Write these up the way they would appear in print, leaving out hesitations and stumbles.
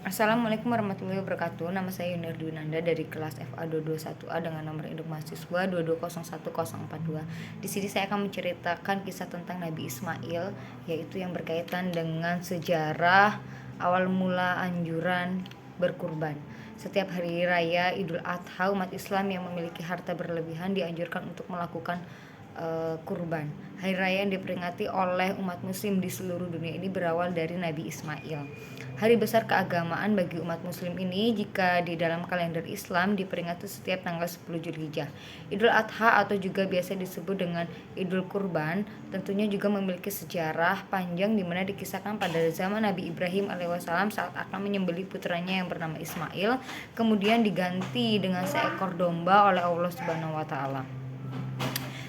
Assalamualaikum warahmatullahi wabarakatuh. Nama saya Yunir Dwinanda dari kelas FA 221A dengan nomor induk mahasiswa 2201042. Di sini saya akan menceritakan kisah tentang Nabi Ismail, yaitu yang berkaitan dengan sejarah awal mula anjuran berkurban. Setiap hari raya Idul Adha, umat Islam yang memiliki harta berlebihan dianjurkan untuk melakukan kurban. Hari raya yang diperingati oleh umat muslim di seluruh dunia ini berawal dari Nabi Ismail. Hari besar keagamaan bagi umat muslim ini jika di dalam kalender Islam diperingati setiap tanggal 10 Zulhijjah. Idul Adha atau juga biasa disebut dengan Idul Kurban tentunya juga memiliki sejarah panjang di mana dikisahkan pada zaman Nabi Ibrahim alaihissalam saat akan menyembelih putranya yang bernama Ismail, kemudian diganti dengan seekor domba oleh Allah Subhanahu wa taala.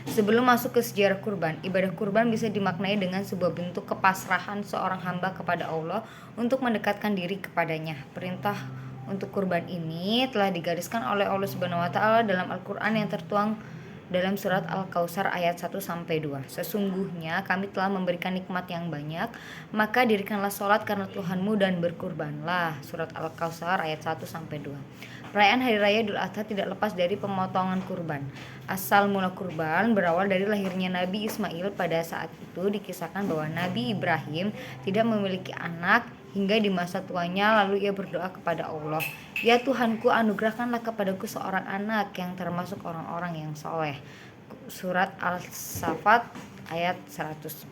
Sebelum masuk ke sejarah kurban, ibadah kurban bisa dimaknai dengan sebuah bentuk kepasrahan seorang hamba kepada Allah untuk mendekatkan diri kepadanya. Perintah untuk kurban ini telah digariskan oleh Allah Subhanahu wa taala dalam Al-Qur'an yang tertuang dalam surat Al-Kautsar ayat 1-2. Sesungguhnya kami telah memberikan nikmat yang banyak, maka dirikanlah sholat karena Tuhanmu dan berkurbanlah. Surat Al-Kautsar ayat 1-2. Perayaan Hari Raya Idul Adha tidak lepas dari pemotongan kurban. Asal mula kurban berawal dari lahirnya Nabi Ismail. Pada saat itu dikisahkan bahwa Nabi Ibrahim tidak memiliki anak hingga di masa tuanya, lalu ia berdoa kepada Allah, "Ya Tuhanku, anugerahkanlah kepadaku seorang anak yang termasuk orang-orang yang soleh." Surat Al-Saffat ayat 100.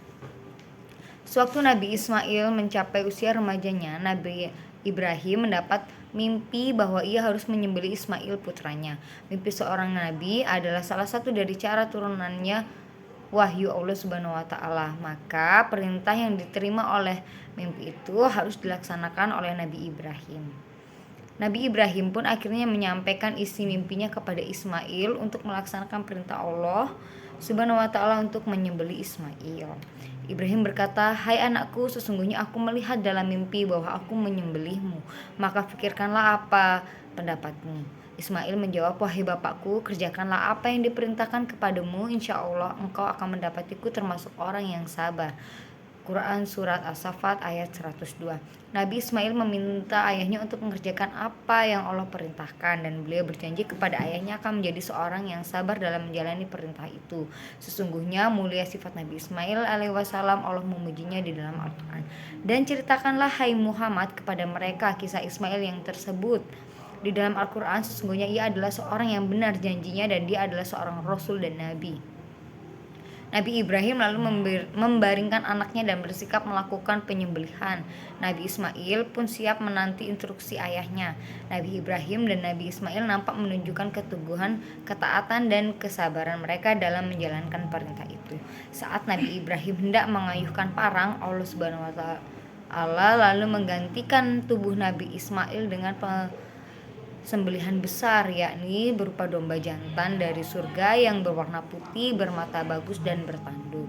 Sewaktu Nabi Ismail mencapai usia remajanya, Nabi Ibrahim mendapat mimpi bahwa ia harus menyembelih Ismail putranya. Mimpi seorang nabi adalah salah satu dari cara turunannya wahyu Allah Subhanahu wa taala. Maka perintah yang diterima oleh mimpi itu harus dilaksanakan oleh Nabi Ibrahim. Nabi Ibrahim pun akhirnya menyampaikan isi mimpinya kepada Ismail untuk melaksanakan perintah Allah Subhanahu wa taala untuk menyembelih Ismail. Ibrahim berkata, "Hai anakku, sesungguhnya aku melihat dalam mimpi bahwa aku menyembelihmu. Maka pikirkanlah apa pendapatmu." Ismail menjawab, "Wahai bapakku, kerjakanlah apa yang diperintahkan kepadamu. Insya Allah engkau akan mendapatiku termasuk orang yang sabar." Quran Surat As-Saffat ayat 102. Nabi Ismail meminta ayahnya untuk mengerjakan apa yang Allah perintahkan, dan beliau berjanji kepada ayahnya akan menjadi seorang yang sabar dalam menjalani perintah itu. Sesungguhnya mulia sifat Nabi Ismail alaihissalam, Allah memujinya di dalam Al-Quran. "Dan ceritakanlah hai Muhammad kepada mereka kisah Ismail yang tersebut di dalam Al-Quran. Sesungguhnya ia adalah seorang yang benar janjinya dan dia adalah seorang Rasul dan Nabi." Nabi Ibrahim lalu membaringkan anaknya dan bersikap melakukan penyembelihan. Nabi Ismail pun siap menanti instruksi ayahnya. Nabi Ibrahim dan Nabi Ismail nampak menunjukkan keteguhan, ketaatan, dan kesabaran mereka dalam menjalankan perintah itu. Saat Nabi Ibrahim hendak mengayuhkan parang, Allah Subhanahu wa taala lalu menggantikan tubuh Nabi Ismail dengan sembelihan besar, yakni berupa domba jantan dari surga yang berwarna putih, bermata bagus, dan bertanduk.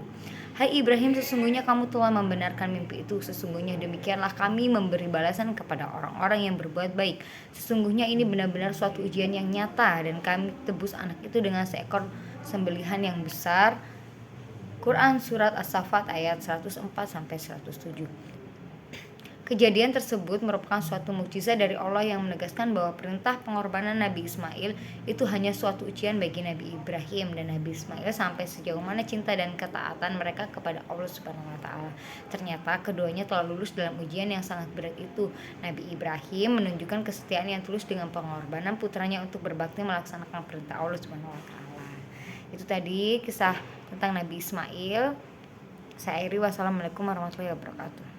"Hai Ibrahim, sesungguhnya kamu telah membenarkan mimpi itu. Sesungguhnya demikianlah kami memberi balasan kepada orang-orang yang berbuat baik. Sesungguhnya ini benar-benar suatu ujian yang nyata, dan kami tebus anak itu dengan seekor sembelihan yang besar." Quran Surat As-Saffat ayat 104-107. Kejadian tersebut merupakan suatu mukjizat dari Allah yang menegaskan bahwa perintah pengorbanan Nabi Ismail itu hanya suatu ujian bagi Nabi Ibrahim dan Nabi Ismail sampai sejauh mana cinta dan ketaatan mereka kepada Allah Subhanahu wa taala. Ternyata keduanya telah lulus dalam ujian yang sangat berat itu. Nabi Ibrahim menunjukkan kesetiaan yang tulus dengan pengorbanan putranya untuk berbakti melaksanakan perintah Allah Subhanahu wa taala. Itu tadi kisah tentang Nabi Ismail. Saya akhiri, wassalamualaikum warahmatullahi wabarakatuh.